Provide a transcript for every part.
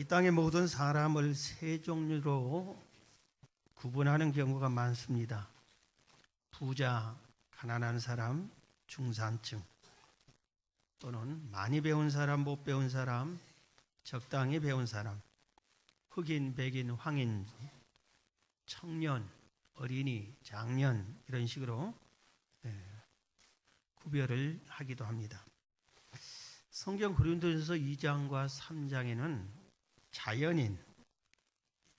이 땅의 모든 사람을 세 종류로 구분하는 경우가 많습니다. 부자, 가난한 사람, 중산층, 또는 많이 배운 사람, 못 배운 사람, 적당히 배운 사람, 흑인, 백인, 황인, 청년, 어린이, 장년 이런 식으로 구별을 하기도 합니다. 성경 고린도전서 2장과 3장에는 자연인,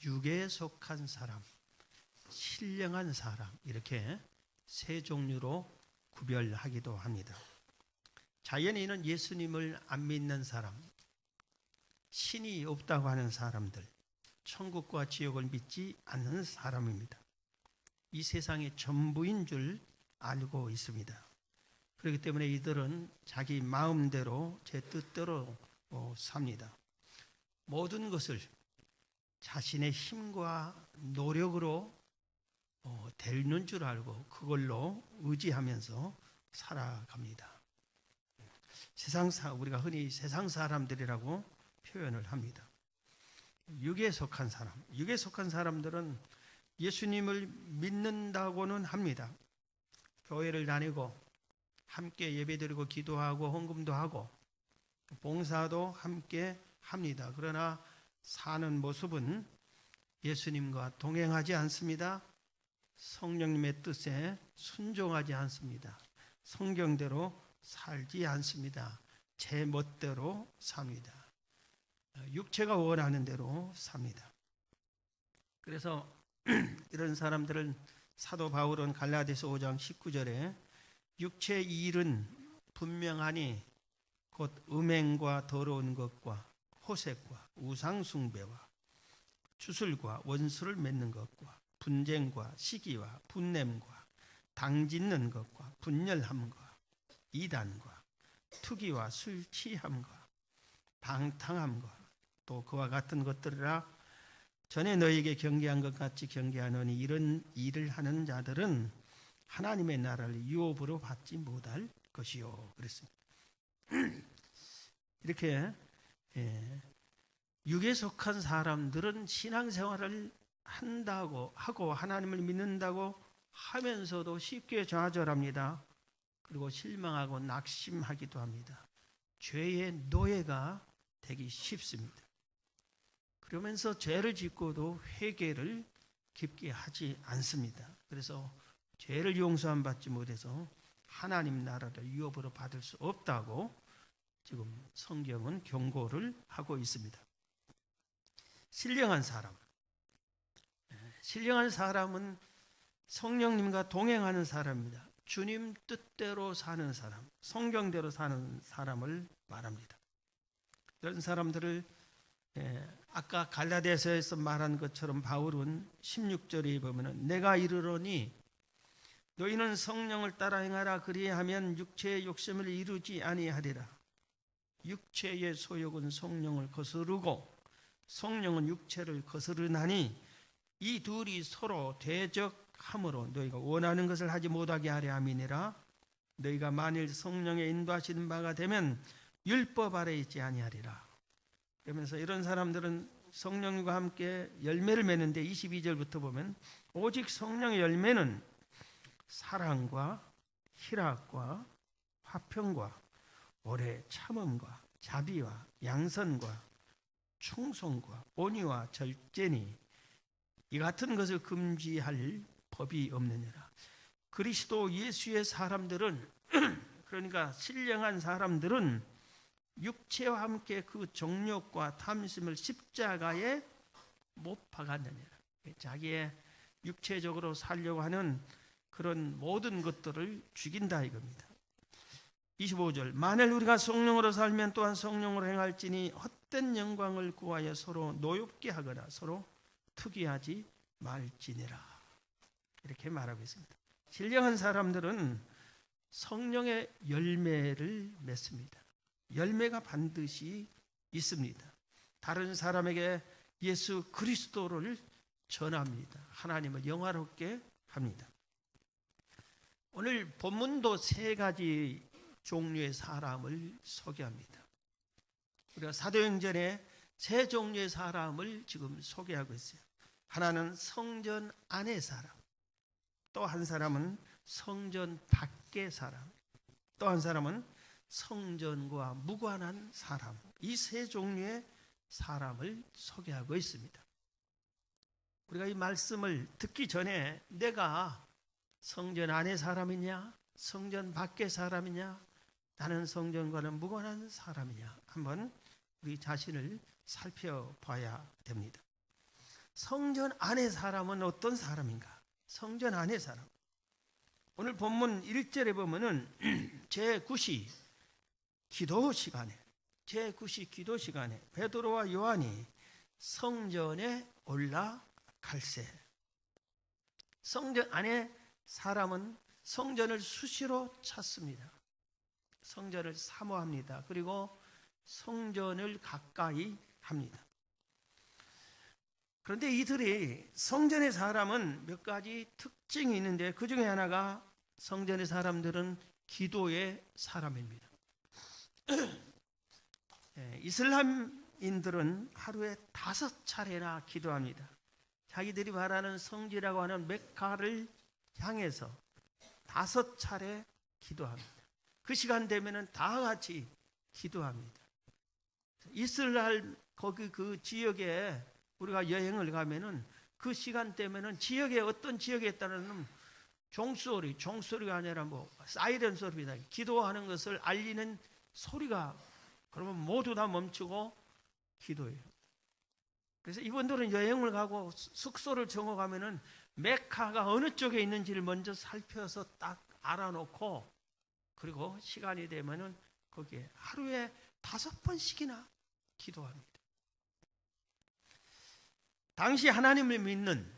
육에 속한 사람, 신령한 사람 이렇게 세 종류로 구별하기도 합니다. 자연인은 예수님을 안 믿는 사람, 신이 없다고 하는 사람들, 천국과 지옥을 믿지 않는 사람입니다. 이 세상의 전부인 줄 알고 있습니다. 그렇기 때문에 이들은 자기 마음대로 제 뜻대로 삽니다. 모든 것을 자신의 힘과 노력으로 되는 줄 알고 그걸로 의지하면서 살아갑니다. 우리가 흔히 세상 사람들이라고 표현을 합니다. 육에 속한 사람들은 예수님을 믿는다고는 합니다. 교회를 다니고 함께 예배드리고 기도하고 헌금도 하고 봉사도 함께 합니다. 그러나 사는 모습은 예수님과 동행하지 않습니다. 성령님의 뜻에 순종하지 않습니다. 성경대로 살지 않습니다. 제 멋대로 삽니다. 육체가 원하는 대로 삽니다. 그래서 이런 사람들은 사도 바울은 갈라디아서 5장 19절에 육체의 일은 분명하니 곧 음행과 더러운 것과 호색과 우상숭배와 주술과 원수를 맺는 것과 분쟁과 시기와 분냄과 당짓는 것과 분열함과 이단과 투기와 술 취함과 방탕함과 또 그와 같은 것들이라 전에 너희에게 경계한 것 같이 경계하노니 이런 일을 하는 자들은 하나님의 나라를 유업으로 받지 못할 것이요 그랬습니다. 이렇게 육에 속한 사람들은 신앙생활을 한다고 하고 하나님을 믿는다고 하면서도 쉽게 좌절합니다. 그리고 실망하고 낙심하기도 합니다. 죄의 노예가 되기 쉽습니다. 그러면서 죄를 짓고도 회개를 깊게 하지 않습니다. 그래서 죄를 용서함 받지 못해서 하나님 나라를 유업으로 받을 수 없다고 지금 성경은 경고를 하고 있습니다. 신령한 사람은 성령님과 동행하는 사람입니다. 주님 뜻대로 사는 사람, 성경대로 사는 사람을 말합니다. 이런 사람들을 아까 갈라디아서에서 말한 것처럼 바울은 16절에 보면 내가 이르노니 너희는 성령을 따라 행하라 그리하면 육체의 욕심을 이루지 아니하리라. 육체의 소욕은 성령을 거스르고 성령은 육체를 거스르나니 이 둘이 서로 대적함으로 너희가 원하는 것을 하지 못하게 하려 함이니라. 너희가 만일 성령의 인도하시는 바가 되면 율법 아래 있지 아니하리라. 그러면서 이런 사람들은 성령과 함께 열매를 맺는데 22절부터 보면 오직 성령의 열매는 사랑과 희락과 화평과 오래 참음과 자비와 양선과 충성과 온유와 절제니 이 같은 것을 금지할 법이 없느니라. 그리스도 예수의 사람들은 그러니까 신령한 사람들은 육체와 함께 그 정욕과 탐심을 십자가에 못 박았느니라. 자기의 육체적으로 살려고 하는 그런 모든 것들을 죽인다 이겁니다. 25절 만일 우리가 성령으로 살면 또한 성령으로 행할지니 헛된 영광을 구하여 서로 노엽게 하거나 서로 투기하지 말지니라. 이렇게 말하고 있습니다. 신령한 사람들은 성령의 열매를 맺습니다. 열매가 반드시 있습니다. 다른 사람에게 예수 그리스도를 전합니다. 하나님을 영화롭게 합니다. 오늘 본문도 세 가지 종류의 사람을 소개합니다. 우리가 사도행전에 세 종류의 사람을 지금 소개하고 있어요. 하나는 성전 안의 사람, 또 한 사람은 성전 밖의 사람, 또 한 사람은 성전과 무관한 사람. 이 세 종류의 사람을 소개하고 있습니다. 우리가 이 말씀을 듣기 전에 내가 성전 안의 사람이냐, 성전 밖의 사람이냐, 나는 성전과는 무관한 사람이냐, 한번 우리 자신을 살펴봐야 됩니다. 성전 안의 사람은 어떤 사람인가? 성전 안의 사람. 오늘 본문 1절에 보면은 제9시 기도 시간에 베드로와 요한이 성전에 올라갈새. 성전 안의 사람은 성전을 수시로 찾습니다. 성전을 사모합니다. 그리고 성전을 가까이 합니다. 그런데 이들이 성전의 사람은 몇 가지 특징이 있는데 그 중에 하나가 성전의 사람들은 기도의 사람입니다. 이슬람인들은 하루에 5차례나 기도합니다. 자기들이 말하는 성지라고 하는 메카를 향해서 5차례 기도합니다. 그 시간 되면은 다 같이 기도합니다. 이스라엘 거기 그 지역에 우리가 여행을 가면은 그 시간 되면은 지역에 어떤 지역에 따르는 종소리가 아니라 뭐 사이렌 소리입니다. 기도하는 것을 알리는 소리가, 그러면 모두 다 멈추고 기도해요. 그래서 이분들은 여행을 가고 숙소를 정해가면은 메카가 어느 쪽에 있는지를 먼저 살펴서 딱 알아놓고, 그리고 시간이 되면은 거기에 하루에 5번씩이나 기도합니다. 당시 하나님을 믿는,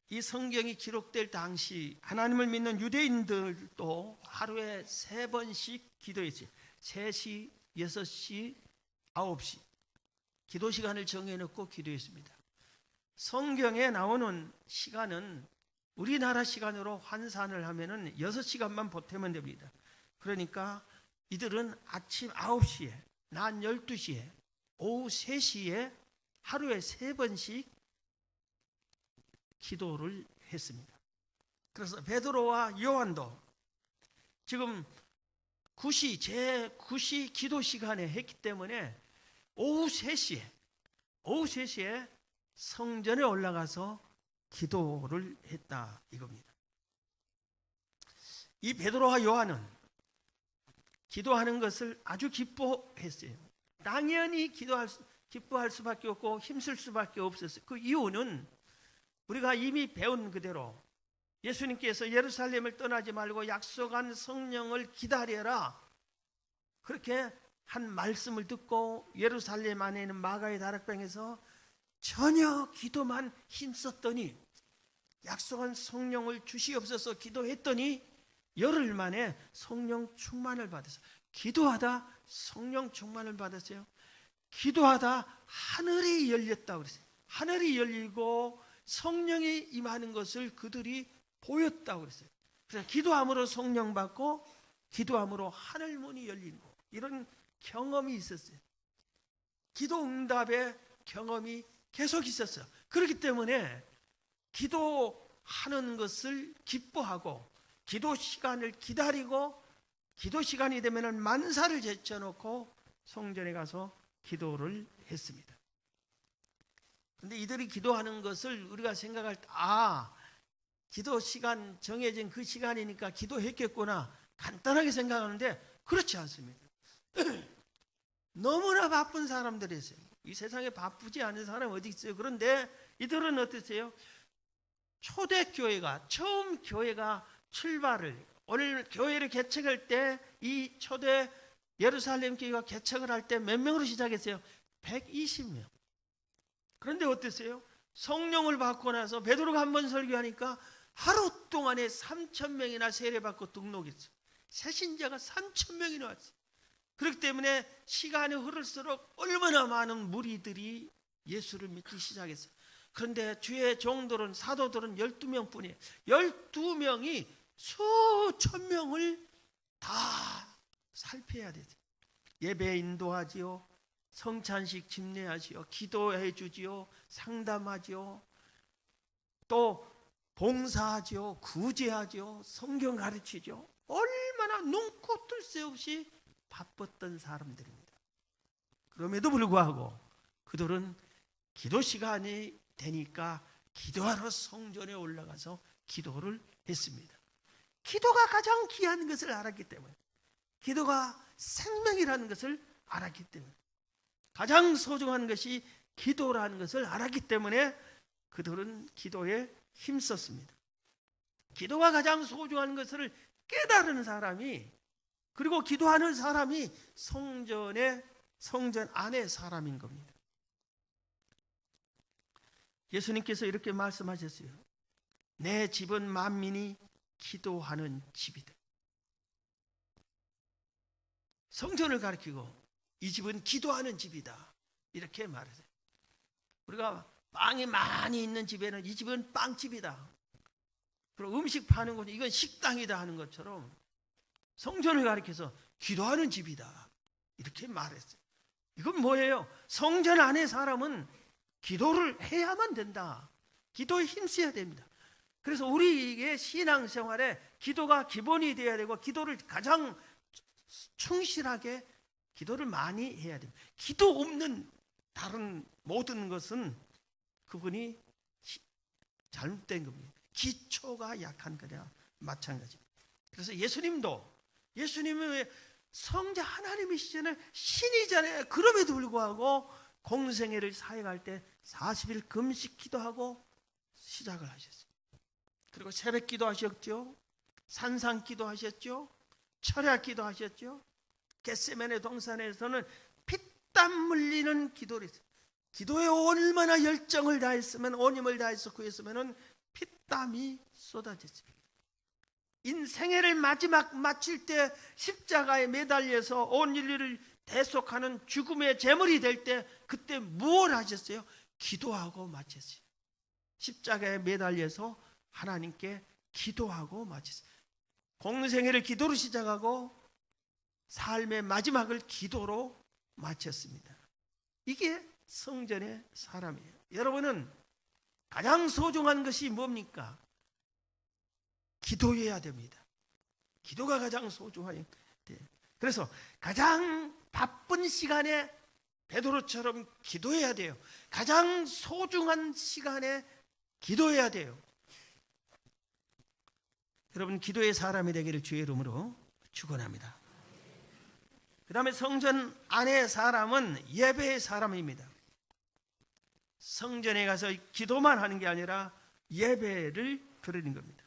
이 성경이 기록될 당시 하나님을 믿는 유대인들도 하루에 3번씩 기도했어요. 3시, 6시, 9시 기도 시간을 정해놓고 기도했습니다. 성경에 나오는 시간은 우리나라 시간으로 환산을 하면은 6시간만 보태면 됩니다. 그러니까 이들은 아침 9시에, 낮 12시에, 오후 3시에 하루에 3번씩 기도를 했습니다. 그래서 베드로와 요한도 지금 제9시 기도 시간에 했기 때문에 오후 3시에 성전에 올라가서 기도를 했다 이겁니다. 이 베드로와 요한은 기도하는 것을 아주 기뻐했어요. 당연히 기뻐할 수밖에 없고 힘쓸 수밖에 없었어요. 그 이유는 우리가 이미 배운 그대로 예수님께서 예루살렘을 떠나지 말고 약속한 성령을 기다려라, 그렇게 한 말씀을 듣고 예루살렘 안에 있는 마가의 다락방에서 전혀 기도만 힘썼더니, 약속한 성령을 주시옵소서 기도했더니 열흘 만에 성령 충만을 받았어요. 기도하다 성령 충만을 받았어요. 기도하다 하늘이 열렸다고 그랬어요. 하늘이 열리고 성령이 임하는 것을 그들이 보였다고 그랬어요. 그래서 기도함으로 성령 받고 기도함으로 하늘 문이 열리고 이런 경험이 있었어요. 기도 응답의 경험이 계속 있었어요. 그렇기 때문에 기도하는 것을 기뻐하고 기도 시간을 기다리고 기도 시간이 되면 만사를 제쳐놓고 성전에 가서 기도를 했습니다. 그런데 이들이 기도하는 것을 우리가 생각할 때 기도 시간 정해진 그 시간이니까 기도했겠구나 간단하게 생각하는데 그렇지 않습니다. 너무나 바쁜 사람들이 있어요. 이 세상에 바쁘지 않은 사람 어디 있어요? 그런데 이들은 어떠세요? 초대교회가 처음 교회가 출발을, 오늘 교회를 개척할 때 이 초대 예루살렘 교회가 개척을 할 때 몇 명으로 시작했어요? 120명. 그런데 어땠어요? 성령을 받고 나서 베드로가 한 번 설교하니까 하루 동안에 3,000명이나 세례받고 등록했어요. 새신자가 3,000명이나 왔어요. 그렇기 때문에 시간이 흐를수록 얼마나 많은 무리들이 예수를 믿기 시작했어요. 그런데 주의 종들은, 사도들은 12명뿐이에요. 12명이 수천 명을 다 살펴야 되죠. 예배 인도하지요. 성찬식 집례하지요. 기도해 주지요. 상담하지요. 또 봉사하지요. 구제하지요. 성경 가르치죠. 얼마나 눈코 뜰 새 없이 바빴던 사람들입니다. 그럼에도 불구하고 그들은 기도 시간이 되니까 기도하러 성전에 올라가서 기도를 했습니다. 기도가 가장 귀한 것을 알았기 때문에, 기도가 생명이라는 것을 알았기 때문에, 가장 소중한 것이 기도라는 것을 알았기 때문에 그들은 기도에 힘썼습니다. 기도가 가장 소중한 것을 깨달은 사람이, 그리고 기도하는 사람이 성전 안의 사람인 겁니다. 예수님께서 이렇게 말씀하셨어요. 내 집은 만민이 기도하는 집이다. 성전을 가리키고 이 집은 기도하는 집이다, 이렇게 말하세요. 우리가 빵이 많이 있는 집에는 이 집은 빵집이다, 그리고 음식 파는 곳은 이건 식당이다 하는 것처럼 성전을 가리켜서 기도하는 집이다, 이렇게 말했어요. 이건 뭐예요? 성전 안에 사람은 기도를 해야만 된다. 기도에 힘써야 됩니다. 그래서 우리의 신앙생활에 기도가 기본이 되어야 되고, 기도를 가장 충실하게 기도를 많이 해야 됩니다. 기도 없는 다른 모든 것은 그분이 잘못된 겁니다. 기초가 약한 거냐 마찬가지입니다. 그래서 예수님은 성자 하나님이시잖아요. 신이잖아요. 그럼에도 불구하고 공생애를 사역할 때 40일 금식 기도하고 시작을 하셨어요. 그리고 새벽 기도하셨죠. 산상 기도하셨죠. 철야 기도하셨죠. 겟세마네 동산에서는 피땀 물리는 기도를 했어요. 기도에 얼마나 열정을 다했으면, 온힘을 다해서 구했으면 피땀이 쏟아졌어요. 인생애를 마지막 마칠 때 십자가에 매달려서 온 인류를 대속하는 죽음의 제물이 될 때, 그때 무엇을 하셨어요? 기도하고 마쳤어요. 십자가에 매달려서 하나님께 기도하고 마쳤어요. 공생애를 기도로 시작하고 삶의 마지막을 기도로 마쳤습니다. 이게 성전의 사람이에요. 여러분은 가장 소중한 것이 뭡니까? 기도해야 됩니다. 기도가 가장 소중해요. 그래서 가장 바쁜 시간에 베드로처럼 기도해야 돼요. 가장 소중한 시간에 기도해야 돼요. 여러분, 기도의 사람이 되기를 주의 이름으로 축원합니다. 그 다음에 성전 안의 사람은 예배의 사람입니다. 성전에 가서 기도만 하는 게 아니라 예배를 드리는 겁니다.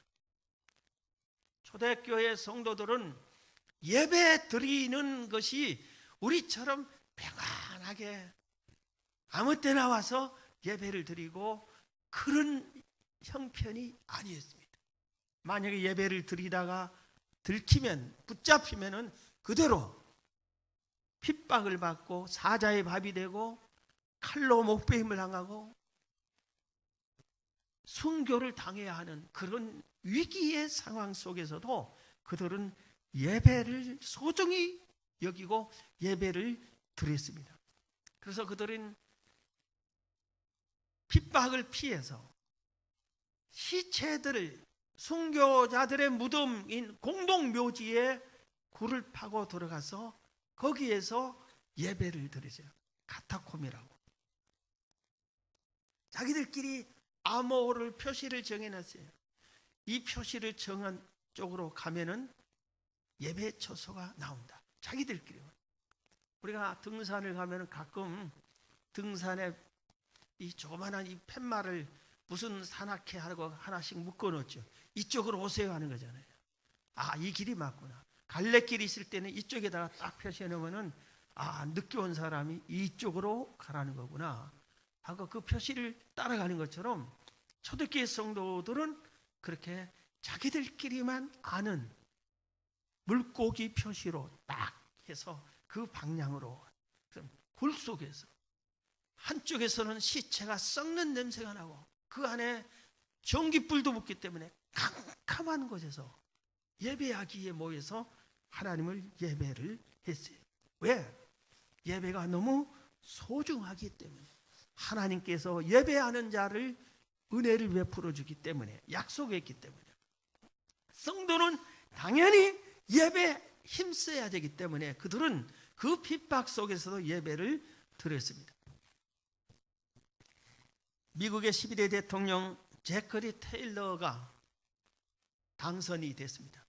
초대교회 성도들은 예배 드리는 것이 우리처럼 평안하게 아무 때나 와서 예배를 드리고 그런 형편이 아니었습니다. 만약에 예배를 드리다가 들키면, 붙잡히면은 그대로 핍박을 받고 사자의 밥이 되고 칼로 목베임을 당하고 순교를 당해야 하는 그런 위기의 상황 속에서도 그들은 예배를 소중히 여기고 예배를 드렸습니다. 그래서 그들은 핍박을 피해서 시체들을 순교자들의 무덤인 공동묘지에 굴을 파고 들어가서 거기에서 예배를 드리세요. 카타콤이라고. 자기들끼리 암호를 표시를 정해놨어요. 이 표시를 정한 쪽으로 가면은 예배 처소가 나온다. 자기들끼리. 우리가 등산을 가면은 가끔 등산에 이 조그만한 이 팻말을 무슨 산악회 하고 하나씩 묶어놓죠. 이쪽으로 오세요 하는 거잖아요. 아, 이 길이 맞구나. 갈래길이 있을 때는 이쪽에다가 딱 표시해 놓으면은 아, 늦게 온 사람이 이쪽으로 가라는 거구나 하고 그 표시를 따라가는 것처럼 초대교회 성도들은 그렇게 자기들끼리만 아는 물고기 표시로 딱 해서 그 방향으로, 굴 속에서 한쪽에서는 시체가 썩는 냄새가 나고 그 안에 전기불도 붙기 때문에 캄캄한 곳에서 예배하기에 모여서 하나님을 예배를 했어요. 왜? 예배가 너무 소중하기 때문에 하나님께서 예배하는 자를 은혜를 베풀어 주기 때문에 약속했기 때문에 성도는 당연히 예배에 힘써야 되기 때문에 그들은 그 핍박 속에서도 예배를 드렸습니다. 미국의 11대 대통령 제커리 테일러가 당선이 됐습니다.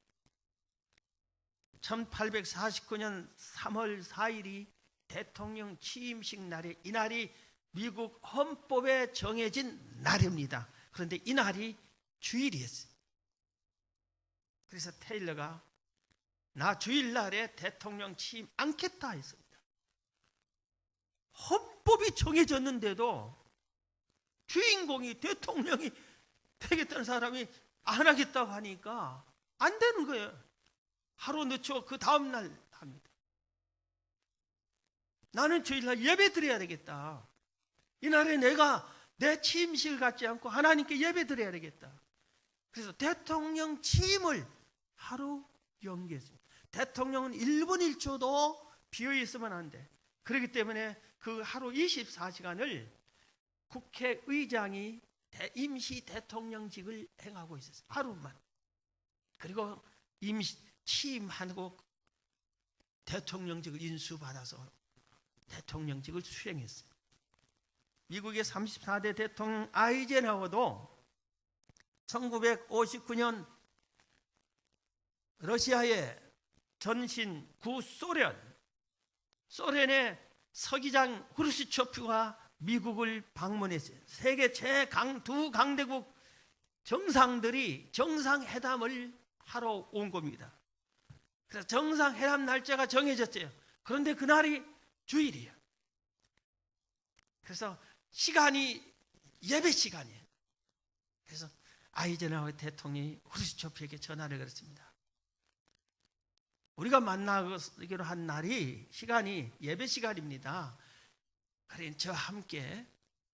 1849년 3월 4일이 대통령 취임식 날에 이날이 미국 헌법에 정해진 날입니다. 그런데 이날이 주일이었어요. 그래서 테일러가 나 주일날에 대통령 취임 않겠다 했습니다. 헌법이 정해졌는데도 주인공이 대통령이 되겠다는 사람이 안 하겠다고 하니까 안 되는 거예요. 하루 늦춰 그 다음날 합니다. 나는 주일날 예배 드려야 되겠다. 이날에 내가 내 취임식을 갖지 않고 하나님께 예배 드려야 되겠다. 그래서 대통령 취임을 하루 연기했습니다. 대통령은 1분 1초도 비어 있으면 안 돼. 그렇기 때문에 그 하루 24시간을 국회의장이 임시 대통령직을 행하고 있었어요. 하루만. 그리고 임시 취임하고 대통령직을 인수받아서 대통령직을 수행했어요. 미국의 34대 대통령 아이젠하워도 1959년 러시아의 전신 소련의 서기장 후르시초프가 미국을 방문했어요. 세계 두 강대국 정상들이 정상회담을 하러 온 겁니다. 그래서 정상회담 날짜가 정해졌어요. 그런데 그날이 주일이에요. 그래서 시간이 예배 시간이에요. 그래서 아이젠하워 대통령이 후르시초프에게 전화를 걸었습니다. 우리가 만나기로 한 날이 시간이 예배 시간입니다. 그래 저와 함께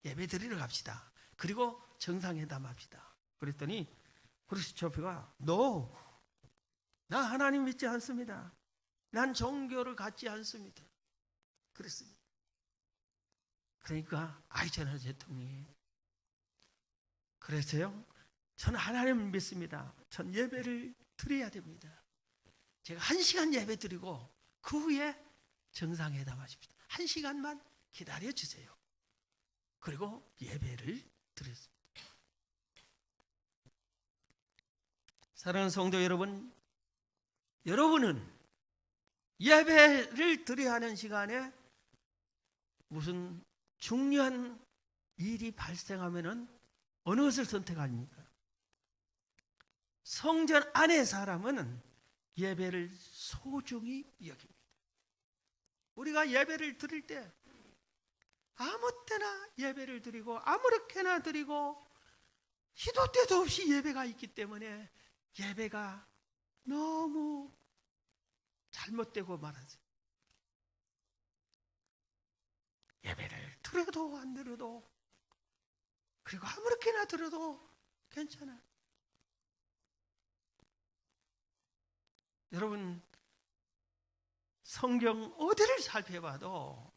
예배 드리러 갑시다. 그리고 정상회담 합시다. 그랬더니 후르시초프가 나 하나님 믿지 않습니다. 난 종교를 갖지 않습니다. 그랬습니다. 그러니까 아이젠하워 대통령이 그래서요, 저는 하나님을 믿습니다. 전 예배를 드려야 됩니다. 제가 1시간 예배 드리고 그 후에 정상회담 하십시다. 1시간만 기다려주세요. 그리고 예배를 드렸습니다. 사랑하는 성도 여러분, 여러분은 예배를 드려야 하는 시간에 무슨 중요한 일이 발생하면은 어느 것을 선택합니까? 성전 안의 사람은 예배를 소중히 여깁니다. 우리가 예배를 드릴 때 아무 때나 예배를 드리고 아무렇게나 드리고 시도 때도 없이 예배가 있기 때문에 예배가 너무 잘못되고 말하죠. 예배를 드려도 안 드려도 그리고 아무렇게나 들어도 괜찮아요. 여러분, 성경 어디를 살펴봐도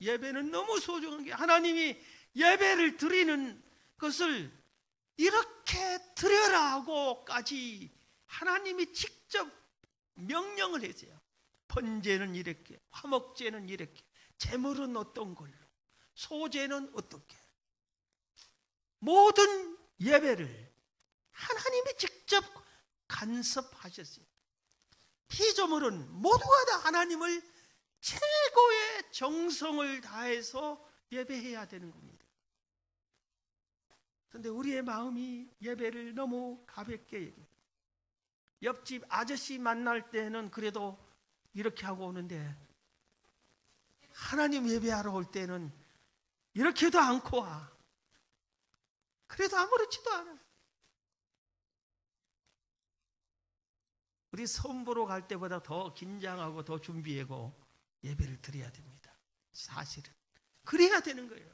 예배는 너무 소중한 게 하나님이 예배를 드리는 것을 이렇게 드려라 하고까지 하나님이 직접 명령을 했어요. 번제는 이렇게, 화목제는 이렇게, 제물은 어떤 걸로, 소제는 어떻게. 모든 예배를 하나님이 직접 간섭하셨어요. 피조물은 모두가 다 하나님을 최고의 정성을 다해서 예배해야 되는 겁니다. 그런데 우리의 마음이 예배를 너무 가볍게 여겨요. 옆집 아저씨 만날 때는 그래도 이렇게 하고 오는데 하나님 예배하러 올 때는 이렇게도 않고 와. 그래도 아무렇지도 않아. 우리 선보러 갈 때보다 더 긴장하고 더 준비하고 예배를 드려야 됩니다. 사실은 그래야 되는 거예요.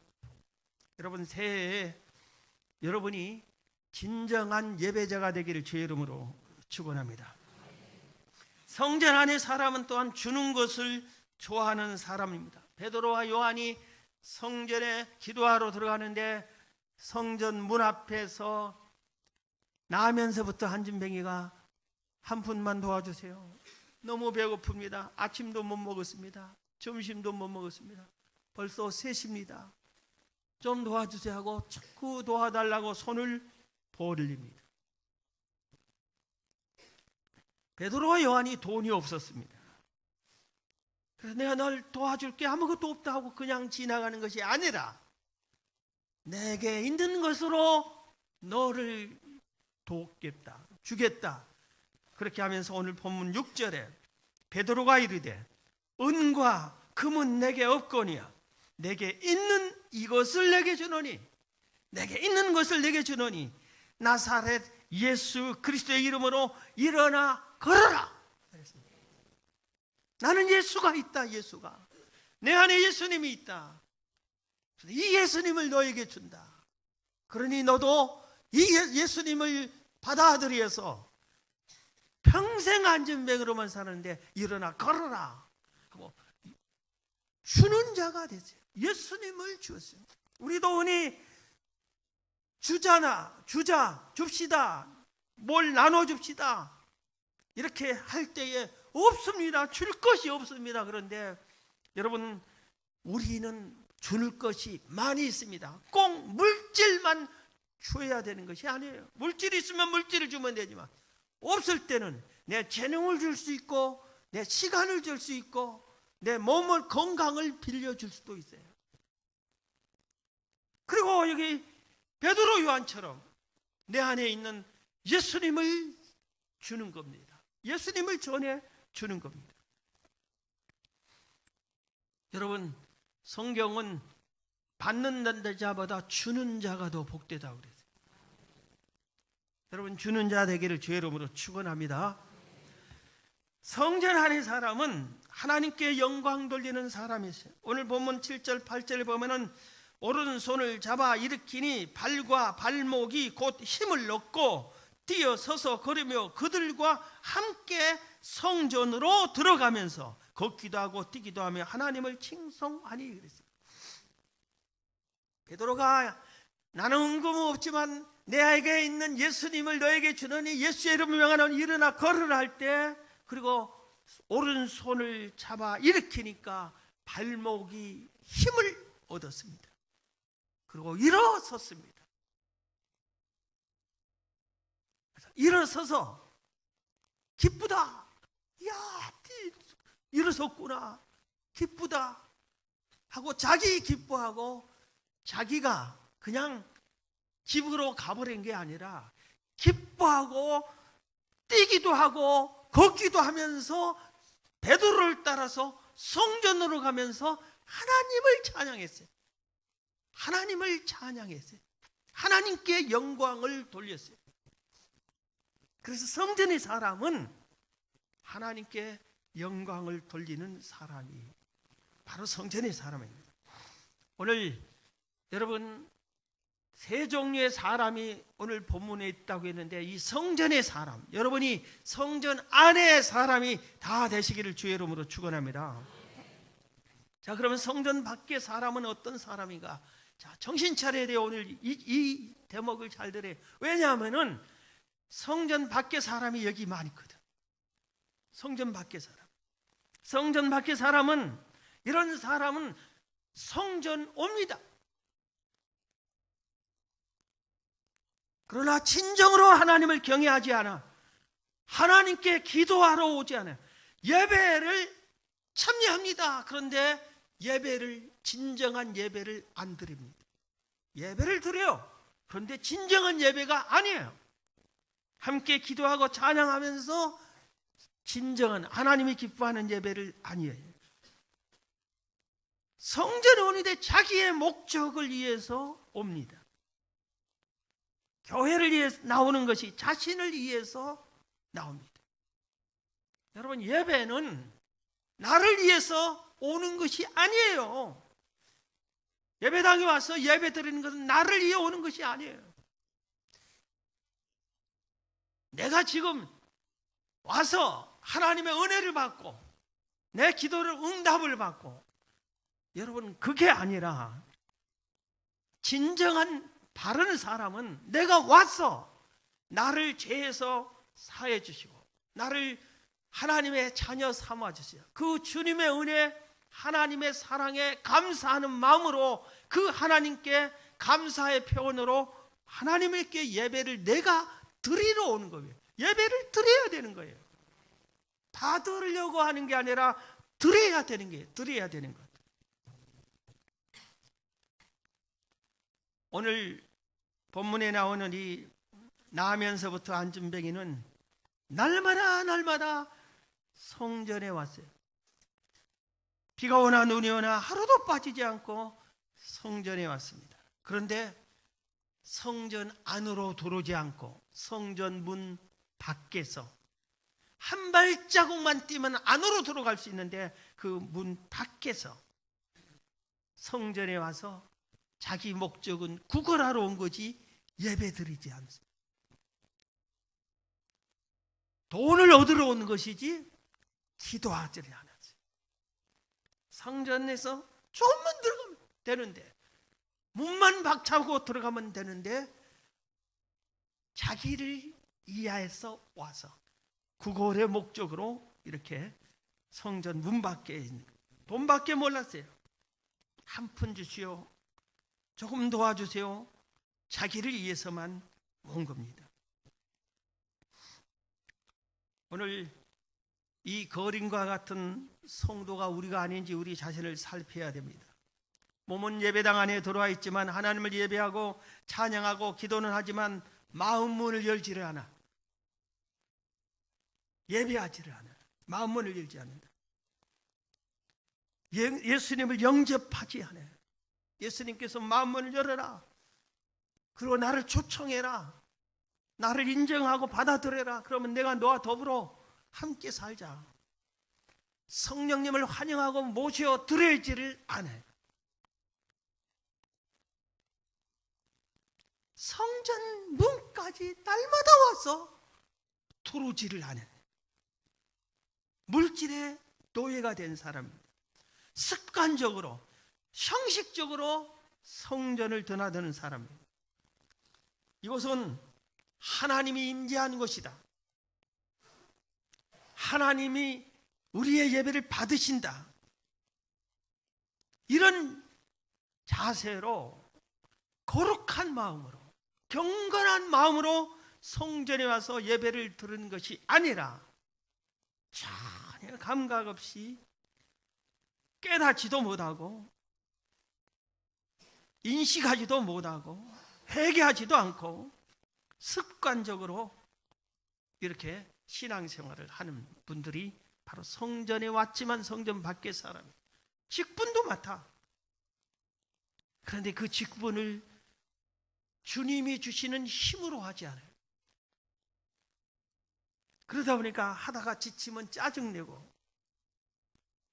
여러분, 새해에 여러분이 진정한 예배자가 되기를 주의 이름으로 축원합니다. 성전 안의 사람은 또한 주는 것을 좋아하는 사람입니다. 베드로와 요한이 성전에 기도하러 들어가는데 성전 문 앞에서 나면서부터 한진뱅이가 한 푼만 도와주세요. 너무 배고픕니다. 아침도 못 먹었습니다. 점심도 못 먹었습니다. 벌써 3시입니다. 좀 도와주세요 하고 자꾸 도와달라고 손을 벌립니다. 베드로와 요한이 돈이 없었습니다. 그래서 내가 널 도와줄게 아무것도 없다 하고 그냥 지나가는 것이 아니라 내게 있는 것으로 너를 돕겠다, 주겠다. 그렇게 하면서 오늘 본문 6절에 베드로가 이르되 은과 금은 내게 없거니와 내게 있는 이것을 내게 주노니, 내게 있는 것을 내게 주노니 나사렛 예수 그리스도의 이름으로 일어나 걸어라. 나는 예수가 있다. 예수가 내 안에 예수님이 있다. 이 예수님을 너에게 준다. 그러니 너도 이 예수님을 받아들여서 평생 안전뱅으로만 사는데 일어나 걸어라 하고 주는 자가 되세요. 예수님을 주었어요. 우리도 흔히 줍시다, 뭘 나눠줍시다 이렇게 할 때에 없습니다. 줄 것이 없습니다. 그런데 여러분, 우리는 줄 것이 많이 있습니다. 꼭 물질만 줘야 되는 것이 아니에요. 물질이 있으면 물질을 주면 되지만 없을 때는 내 재능을 줄 수 있고 내 시간을 줄 수 있고 내 몸을 건강을 빌려줄 수도 있어요. 그리고 여기 베드로 요한처럼 내 안에 있는 예수님을 주는 겁니다. 예수님을 전해 주는 겁니다. 여러분, 성경은 받는 자보다 주는 자가 더 복되다고 그랬어요. 여러분, 주는 자 되기를 주의 이름으로 축원합니다. 성전 안의 사람은 하나님께 영광 돌리는 사람이세요. 오늘 본문 7절 8절에 보면은 오른손을 잡아 일으키니 발과 발목이 곧 힘을 얻고 뛰어서서 걸으며 그들과 함께 성전으로 들어가면서 걷기도 하고 뛰기도 하며 하나님을 칭송하니 그랬어요. 베드로가 나는 은금 없지만 내게 있는 예수님을 너에게 주노니 예수의 이름을 명하노니 일어나 걸으라 할 때, 그리고 오른손을 잡아 일으키니까 발목이 힘을 얻었습니다. 그리고 일어섰습니다. 일어서서 기쁘다. 야, 일어섰구나. 기쁘다 하고 자기 기뻐하고 자기가 그냥 집으로 가버린 게 아니라 기뻐하고 뛰기도 하고 걷기도 하면서 베드로를 따라서 성전으로 가면서 하나님을 찬양했어요. 하나님을 찬양했어요. 하나님께 영광을 돌렸어요. 그래서 성전의 사람은 하나님께 영광을 돌리는 사람이 바로 성전의 사람입니다. 오늘 여러분, 세 종류의 사람이 오늘 본문에 있다고 했는데 이 성전의 사람, 여러분이 성전 안의 사람이 다 되시기를 주의 이름으로 축원합니다. 자, 그러면 성전 밖의 사람은 어떤 사람인가? 자, 정신 차려야 돼요. 오늘 이 대목을 잘 들어요. 왜냐하면은 성전 밖의 사람이 여기 많거든. 성전 밖의 사람. 성전 밖의 사람은, 이런 사람은 성전 옵니다. 그러나 진정으로 하나님을 경외하지 않아. 하나님께 기도하러 오지 않아요. 예배를 참여합니다. 그런데 예배를, 진정한 예배를 안 드립니다. 예배를 드려요. 그런데 진정한 예배가 아니에요. 함께 기도하고 찬양하면서 진정한 하나님이 기뻐하는 예배를 아니에요. 성전에 오는데 자기의 목적을 위해서 옵니다. 교회를 위해서 나오는 것이 자신을 위해서 나옵니다. 여러분, 예배는 나를 위해서 오는 것이 아니에요. 예배당에 와서 예배 드리는 것은 나를 위해 오는 것이 아니에요. 내가 지금 와서 하나님의 은혜를 받고 내 기도를 응답을 받고 여러분, 그게 아니라 진정한 바른 사람은 내가 와서 나를 죄에서 사해 주시고 나를 하나님의 자녀 삼아 주세요. 그 주님의 은혜, 하나님의 사랑에 감사하는 마음으로 그 하나님께 감사의 표현으로 하나님께 예배를 내가 드리러 오는 거예요. 예배를 드려야 되는 거예요. 받으려고 하는 게 아니라 드려야 되는 거예요. 드려야 되는 것. 오늘 본문에 나오는 이 나면서부터 안준뱅이는 날마다 성전에 왔어요. 비가 오나 눈이 오나 하루도 빠지지 않고 성전에 왔습니다. 그런데 성전 안으로 들어오지 않고 성전 문 밖에서 한 발자국만 뛰면 안으로 들어갈 수 있는데 그 문 밖에서 성전에 와서 자기 목적은 구걸하러 온 거지 예배드리지 않습니다. 돈을 얻으러 온 것이지 기도하지 않았어요. 성전에서 조금만 들어가면 되는데 문만 박차고 들어가면 되는데 자기를 이해해서 와서 구걸의 목적으로 이렇게 성전 문 밖에 있는 돈밖에 몰랐어요. 한 푼 주시오, 조금 도와주세요. 자기를 위해서만 온 겁니다. 오늘 이 거린과 같은 성도가 우리가 아닌지 우리 자신을 살펴야 됩니다. 몸은 예배당 안에 들어와 있지만 하나님을 예배하고 찬양하고 기도는 하지만 마음 문을 열지를 않아. 예배하지를 않아. 마음 문을 열지 않는다. 예수님을 영접하지 않아요. 예수님께서 마음 문을 열어라. 그리고 나를 초청해라. 나를 인정하고 받아들여라. 그러면 내가 너와 더불어 함께 살자. 성령님을 환영하고 모셔 드리지를 않아요. 성전 문까지 날마다 와서 들어오지를 않아요. 물질의 노예가 된 사람입니다. 습관적으로 형식적으로 성전을 드나드는 사람입니다. 이것은 하나님이 임재하는 것이다. 하나님이 우리의 예배를 받으신다. 이런 자세로 거룩한 마음으로 경건한 마음으로 성전에 와서 예배를 드리는 것이 아니라 전혀 감각 없이 깨닫지도 못하고 인식하지도 못하고 회개하지도 않고 습관적으로 이렇게 신앙생활을 하는 분들이 바로 성전에 왔지만 성전 밖의 사람, 직분도 맡아. 그런데 그 직분을 주님이 주시는 힘으로 하지 않아요. 그러다 보니까 하다가 지치면 짜증내고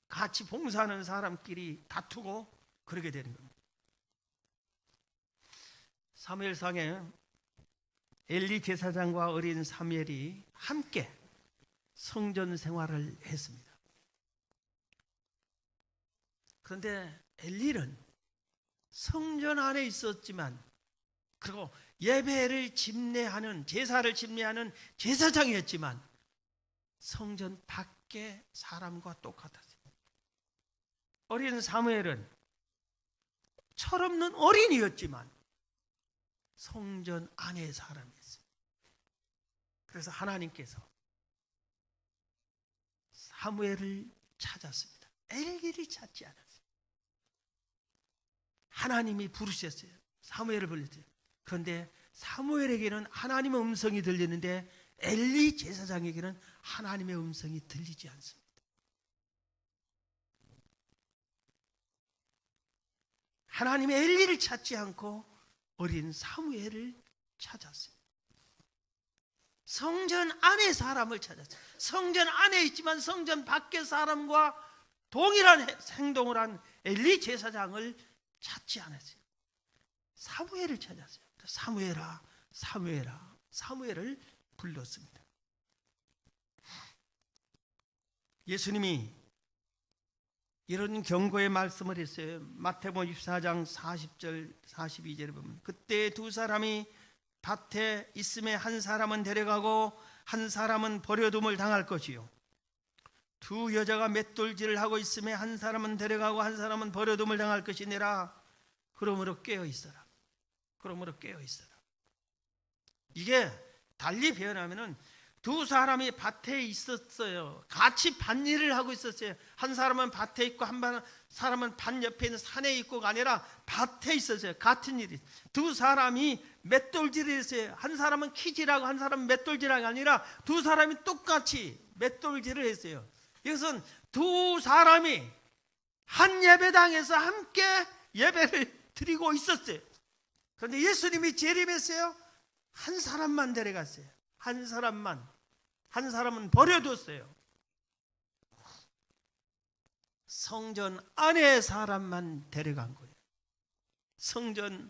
같이 봉사하는 사람끼리 다투고 그러게 되는 겁니다. 사무엘상에 엘리 제사장과 어린 사무엘이 함께 성전 생활을 했습니다. 그런데 엘리는 성전 안에 있었지만 그리고 예배를 집례하는 제사를 집례하는 제사장이었지만 성전 밖의 사람과 똑같았어요. 어린 사무엘은 철없는 어린이였지만 성전 안의 사람이었어요. 그래서 하나님께서 사무엘을 찾았습니다. 엘리를 찾지 않았어요. 하나님이 부르셨어요. 사무엘을 불렀어요. 그런데 사무엘에게는 하나님의 음성이 들리는데 엘리 제사장에게는 하나님의 음성이 들리지 않습니다. 하나님의 엘리를 찾지 않고 어린 사무엘을 찾았어요. 성전 안의 사람을 찾았어요. 성전 안에 있지만 성전 밖의 사람과 동일한 행동을 한 엘리 제사장을 찾지 않았어요. 사무엘을 찾았어요. 사무엘아, 사무엘아, 사무엘을 불렀습니다. 예수님이 이런 경고의 말씀을 했어요. 마태복음 24장 40절 42절에 보면 그때 두 사람이 밭에 있음에 한 사람은 데려가고 한 사람은 버려둠을 당할 것이요 두 여자가 맷돌질을 하고 있음에 한 사람은 데려가고 한 사람은 버려둠을 당할 것이니라. 그러므로 깨어 있어라. 그러므로 깨어 있어라. 이게 달리 표현하면은 두 사람이 밭에 있었어요. 같이 밭일을 하고 있었어요. 한 사람은 밭에 있고 한 사람은 밭 옆에 있는 산에 있고가 아니라 밭에 있었어요. 같은 일이. 두 사람이 맷돌질을 했어요. 한 사람은 키질하고 한 사람은 맷돌질하고 아니라 두 사람이 똑같이 맷돌질을 했어요. 이것은 두 사람이 한 예배당에서 함께 예배를 드리고 있었어요. 그런데 예수님이 재림했어요. 한 사람만 데려갔어요. 한 사람만. 한 사람은 버려뒀어요. 성전 안에 사람만 데려간 거예요. 성전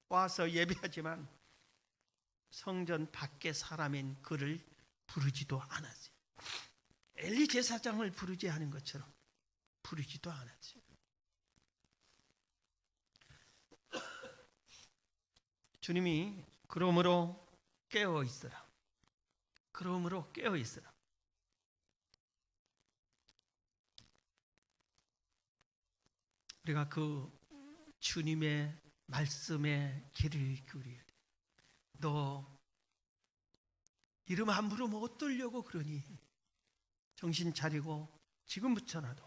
와서 예배하지만 성전 밖에 사람인 그를 부르지도 않았어요. 엘리 제사장을 부르지 않은 것처럼 부르지도 않았어요. 주님이 그러므로 깨어 있으라. 그러므로 깨어 있으라. 우리가 그 주님의 말씀에 귀를 기울여야 돼. 너 이름 함부로 못 얻으려고 그러니 정신 차리고 지금부터라도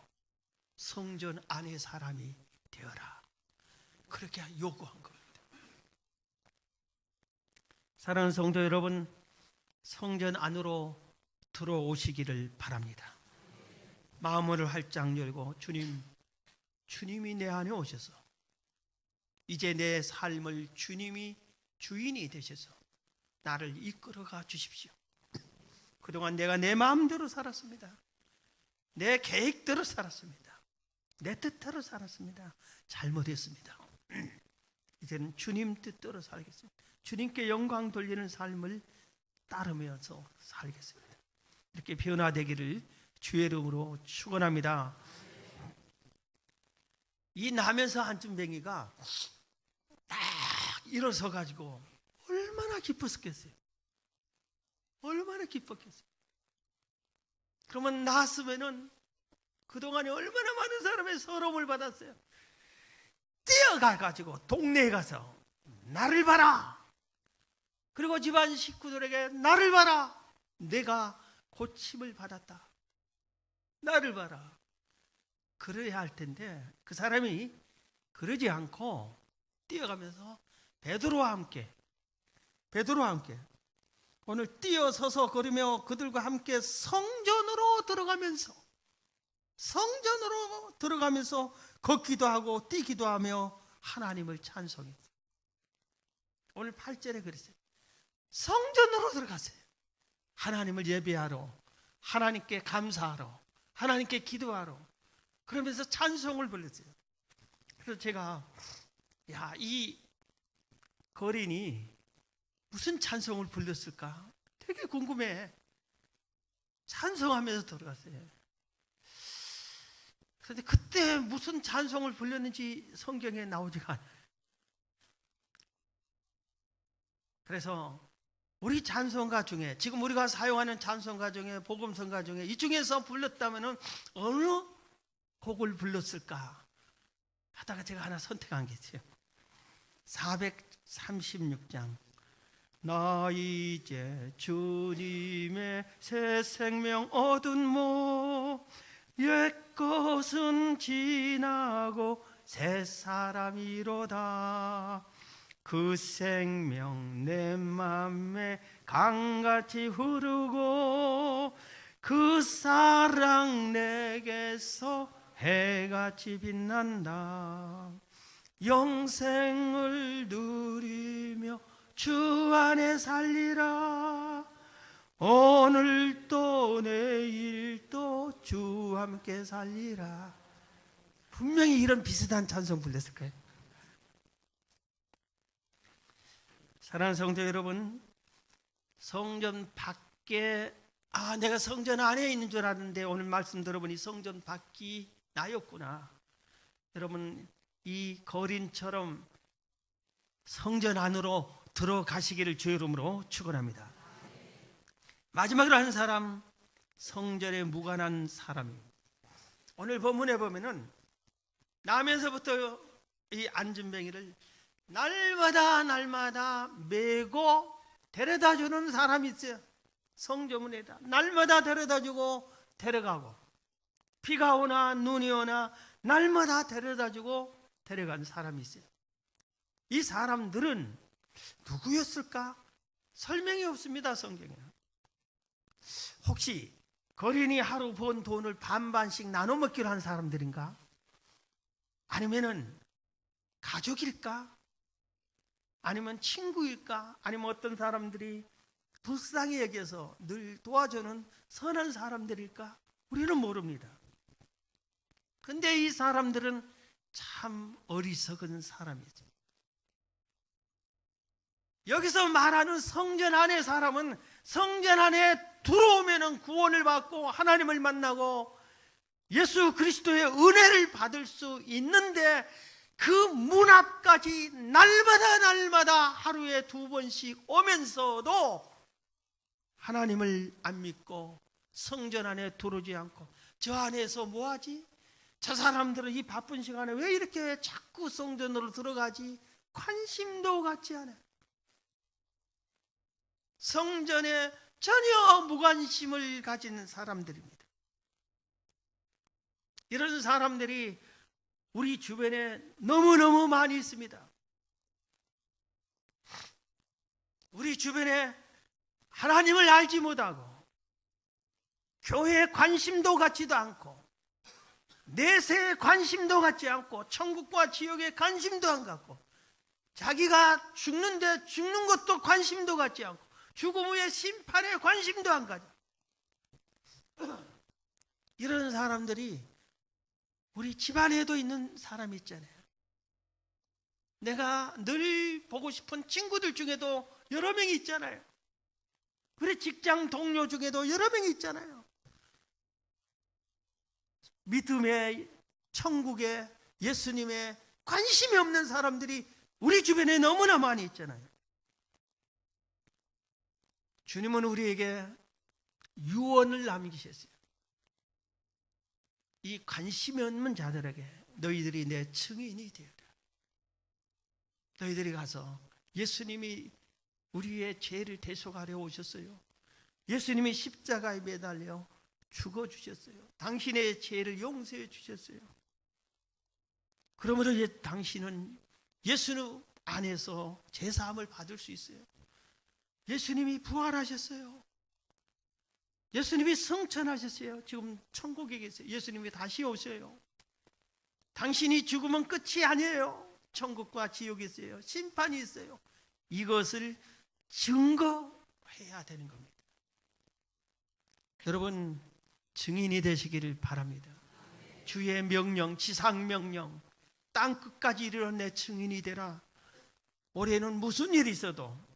성전 안의 사람이 되어라. 그렇게 요구한 겁니다. 사랑하는 성도 여러분, 성전 안으로 들어오시기를 바랍니다. 마음을 활짝 열고 주님이 내 안에 오셔서 이제 내 삶을 주님이 주인이 되셔서 나를 이끌어가 주십시오. 그동안 내가 내 마음대로 살았습니다. 내 계획대로 살았습니다. 내 뜻대로 살았습니다. 잘못했습니다. 이제는 주님 뜻대로 살겠습니다. 주님께 영광 돌리는 삶을 따르면서 살겠습니다. 이렇게 변화되기를 주의 이름으로 축원합니다. 이 나면서 한쯤뱅이가 딱 일어서 가지고 얼마나 기뻤겠어요. 얼마나 기뻤겠어요. 그러면 나왔으면은 그동안에 얼마나 많은 사람의 서러움을 받았어요. 뛰어가 가지고 동네에 가서 나를 봐라. 그리고 집안 식구들에게 나를 봐라. 내가 고침을 받았다. 나를 봐라. 그래야 할 텐데 그 사람이 그러지 않고 뛰어가면서 베드로와 함께 오늘 뛰어서서 걸으며 그들과 함께 성전으로 들어가면서 걷기도 하고 뛰기도 하며 하나님을 찬송했어요. 오늘 8절에 그랬어요. 성전으로 들어갔어요. 하나님을 예배하러, 하나님께 감사하러, 하나님께 기도하러, 그러면서 찬송을 불렀어요. 그래서 제가 이 거린이 무슨 찬송을 불렀을까 되게 궁금해. 찬송하면서 들어갔어요. 그런데 그때 무슨 찬송을 불렀는지 성경에 나오지가 않아요. 그래서 우리 찬송가 중에 지금 우리가 사용하는 찬송가 중에 복음성가 중에 이 중에서 불렀다면 어느 곡을 불렀을까 하다가 제가 하나 선택한 게 있어요. 436장 나 이제 주님의 새 생명 얻은 옛 것은 지나고 새 사람이로다. 그 생명 내 맘에 강같이 흐르고 그 사랑 내게서 해같이 빛난다. 영생을 누리며 주 안에 살리라. 오늘도 내일도 주와 함께 살리라. 분명히 이런 비슷한 찬송 불렀을 거예요. 사랑하는 성도 여러분, 성전 밖에 내가 성전 안에 있는 줄 알았는데 오늘 말씀 들어보니 성전 밖이 나였구나. 여러분, 이 거린처럼 성전 안으로 들어가시기를 주의 이름으로 축원합니다. 마지막으로 한 사람, 성전에 무관한 사람입니다. 오늘 본문에 보면은 나면서부터 이 안전뱅이를 날마다 메고 데려다주는 사람이 있어요. 성전문에다 날마다 데려다주고 데려가고, 비가 오나 눈이 오나 날마다 데려다주고 데려간 사람이 있어요. 이 사람들은 누구였을까? 설명이 없습니다, 성경에는. 혹시 거린이 하루 번 돈을 반반씩 나눠 먹기로 한 사람들인가? 아니면은 가족일까? 아니면 친구일까? 아니면 어떤 사람들이 불쌍히 여겨서 늘 도와주는 선한 사람들일까? 우리는 모릅니다. 근데 이 사람들은 참 어리석은 사람이죠. 여기서 말하는 성전 안의 사람은 성전 안에 들어오면 구원을 받고 하나님을 만나고 예수 그리스도의 은혜를 받을 수 있는데, 그 문 앞까지 날마다 하루에 2번씩 오면서도 하나님을 안 믿고 성전 안에 들어오지 않고, 저 안에서 뭐하지? 저 사람들은 이 바쁜 시간에 왜 이렇게 자꾸 성전으로 들어가지? 관심도 갖지 않아요. 성전에 전혀 무관심을 가진 사람들입니다. 이런 사람들이 우리 주변에 너무너무 많이 있습니다. 우리 주변에 하나님을 알지 못하고 교회에 관심도 갖지도 않고 내세에 관심도 갖지 않고 천국과 지옥에 관심도 안 갖고 자기가 죽는데 죽는 것도 관심도 갖지 않고 죽음 후의 심판에 관심도 안 가져. 이런 사람들이 우리 집안에도 있는 사람이 있잖아요. 내가 늘 보고 싶은 친구들 중에도 여러 명이 있잖아요. 우리 직장 동료 중에도 여러 명이 있잖아요. 믿음의, 천국의, 예수님의 관심이 없는 사람들이 우리 주변에 너무나 많이 있잖아요. 주님은 우리에게 유언을 남기셨어요. 이 관심이 없는 자들에게 너희들이 내 증인이 되어라. 너희들이 가서 예수님이 우리의 죄를 대속하려 오셨어요. 예수님이 십자가에 매달려 죽어주셨어요. 당신의 죄를 용서해 주셨어요. 그러므로 당신은 예수 안에서 제사함을 받을 수 있어요. 예수님이 부활하셨어요. 예수님이 승천하셨어요. 지금 천국에 계세요. 예수님이 다시 오셔요. 당신이 죽으면 끝이 아니에요. 천국과 지옥이 있어요. 심판이 있어요. 이것을 증거해야 되는 겁니다. 여러분, 증인이 되시기를 바랍니다. 주의 명령, 지상명령, 땅 끝까지 이르러 내 증인이 되라. 올해는 무슨 일이 있어도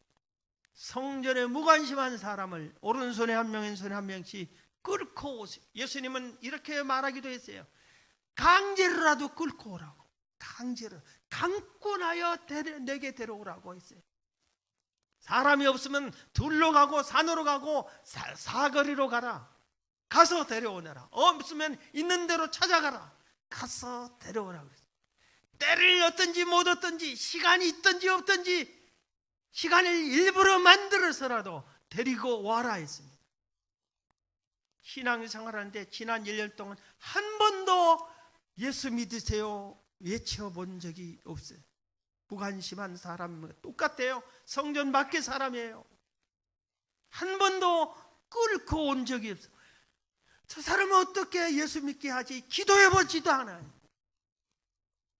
성전에 무관심한 사람을 오른손에 한 명, 왼손에 한 명씩 끌고 오세요. 예수님은 이렇게 말하기도 했어요. 강제로라도 끌고 오라고. 강제로 감고 나여 내게 데려오라고 했어요. 사람이 없으면 들로 가고 산으로 가고 사거리로 가라. 가서 데려오너라. 없으면 있는 대로 찾아가라. 가서 데려오라고 그랬어요. 때를 얻든지 못 얻든지, 시간이 있든지 없든지 시간을 일부러 만들어서라도 데리고 와라 했습니다. 신앙생활하는데 지난 1년 동안 한 번도 예수 믿으세요 외쳐본 적이 없어요. 무관심한 사람 똑같아요. 성전 밖의 사람이에요. 한 번도 끌고 온 적이 없어요. 저 사람은 어떻게 예수 믿게 하지? 기도해보지도 않아요.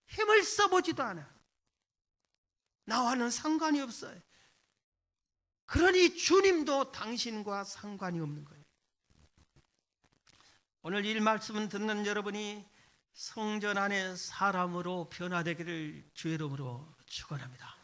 힘을 써보지도 않아요. 나와는 상관이 없어요. 그러니 주님도 당신과 상관이 없는 거예요. 오늘 이 말씀을 듣는 여러분이 성전 안의 사람으로 변화되기를 주의 이름으로 축원합니다.